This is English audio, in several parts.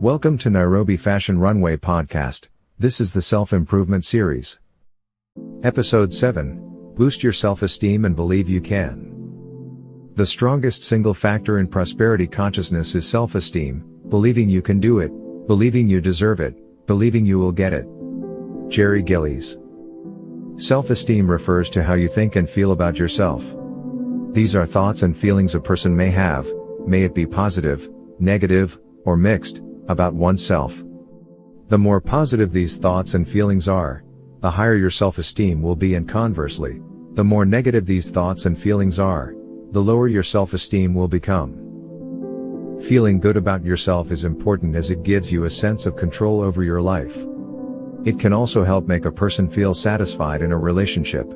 Welcome to Nairobi Fashion Runway podcast. This is the self-improvement series. Episode 7. Boost your self-esteem and believe you can. The strongest single factor in prosperity consciousness is self-esteem, believing you can do it, believing you deserve it, believing you will get it. Jerry Gillies. Self-esteem refers to how you think and feel about yourself. These are thoughts and feelings a person may have, may it be positive, negative, or mixed, about oneself. The more positive these thoughts and feelings are, the higher your self-esteem will be, and conversely, the more negative these thoughts and feelings are, the lower your self-esteem will become. Feeling good about yourself is important as it gives you a sense of control over your life. It can also help make a person feel satisfied in a relationship.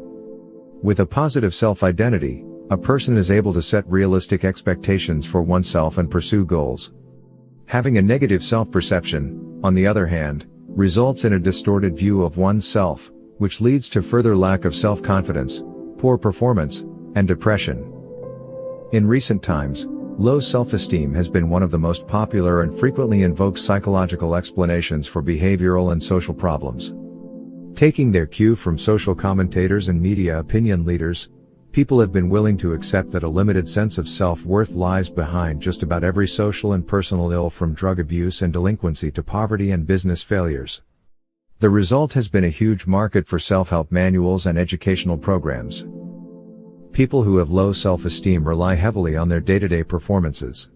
With a positive self-identity, a person is able to set realistic expectations for oneself and pursue goals. Having a negative self-perception, on the other hand, results in a distorted view of oneself, which leads to further lack of self-confidence, poor performance, and depression. In recent times, low self-esteem has been one of the most popular and frequently invoked psychological explanations for behavioral and social problems. Taking their cue from social commentators and media opinion leaders, people have been willing to accept that a limited sense of self-worth lies behind just about every social and personal ill, from drug abuse and delinquency to poverty and business failures. The result has been a huge market for self-help manuals and educational programs. People who have low self-esteem rely heavily on their day-to-day performances.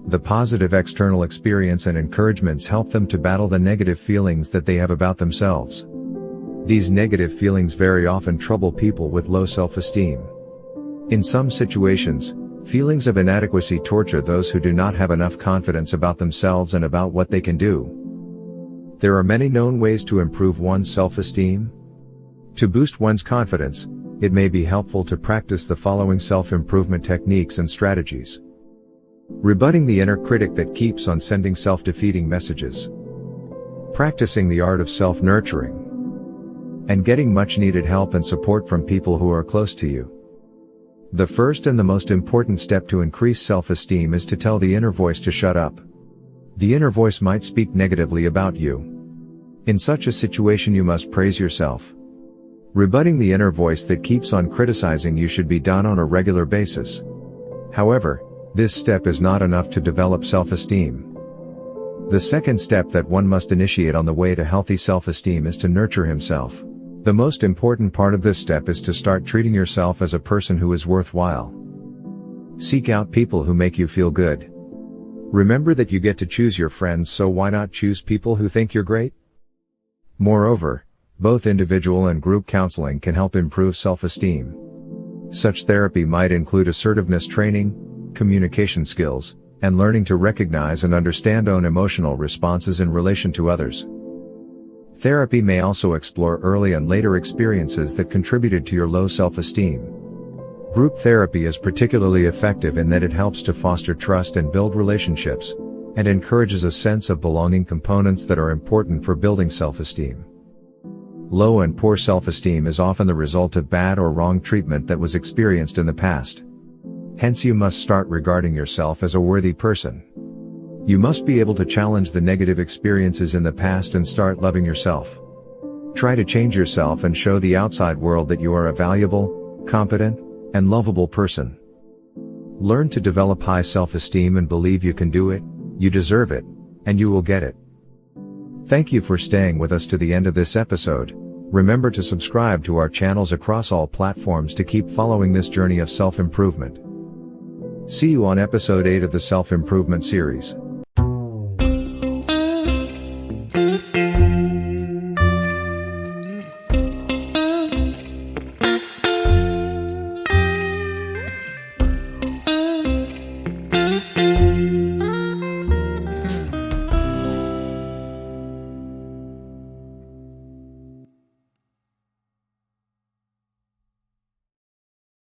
The positive external experience and encouragements help them to battle the negative feelings that they have about themselves. These negative feelings very often trouble people with low self-esteem. In some situations, feelings of inadequacy torture those who do not have enough confidence about themselves and about what they can do. There are many known ways to improve one's self-esteem. To boost one's confidence, it may be helpful to practice the following self-improvement techniques and strategies. Rebutting the inner critic that keeps on sending self-defeating messages. Practicing the art of self-nurturing. And getting much-needed help and support from people who are close to you. The first and the most important step to increase self-esteem is to tell the inner voice to shut up. The inner voice might speak negatively about you. In such a situation you must praise yourself. Rebutting the inner voice that keeps on criticizing you should be done on a regular basis. However, this step is not enough to develop self-esteem. The second step that one must initiate on the way to healthy self-esteem is to nurture himself. The most important part of this step is to start treating yourself as a person who is worthwhile. Seek out people who make you feel good. Remember that you get to choose your friends, so why not choose people who think you're great? Moreover, both individual and group counseling can help improve self-esteem. Such therapy might include assertiveness training, communication skills, and learning to recognize and understand own emotional responses in relation to others. Therapy may also explore early and later experiences that contributed to your low self-esteem. Group therapy is particularly effective in that it helps to foster trust and build relationships, and encourages a sense of belonging, components that are important for building self-esteem. Low and poor self-esteem is often the result of bad or wrong treatment that was experienced in the past. Hence you must start regarding yourself as a worthy person. You must be able to challenge the negative experiences in the past and start loving yourself. Try to change yourself and show the outside world that you are a valuable, competent, and lovable person. Learn to develop high self-esteem and believe you can do it, you deserve it, and you will get it. Thank you for staying with us to the end of this episode. Remember to subscribe to our channels across all platforms to keep following this journey of self-improvement. See you on episode 8 of the self-improvement series.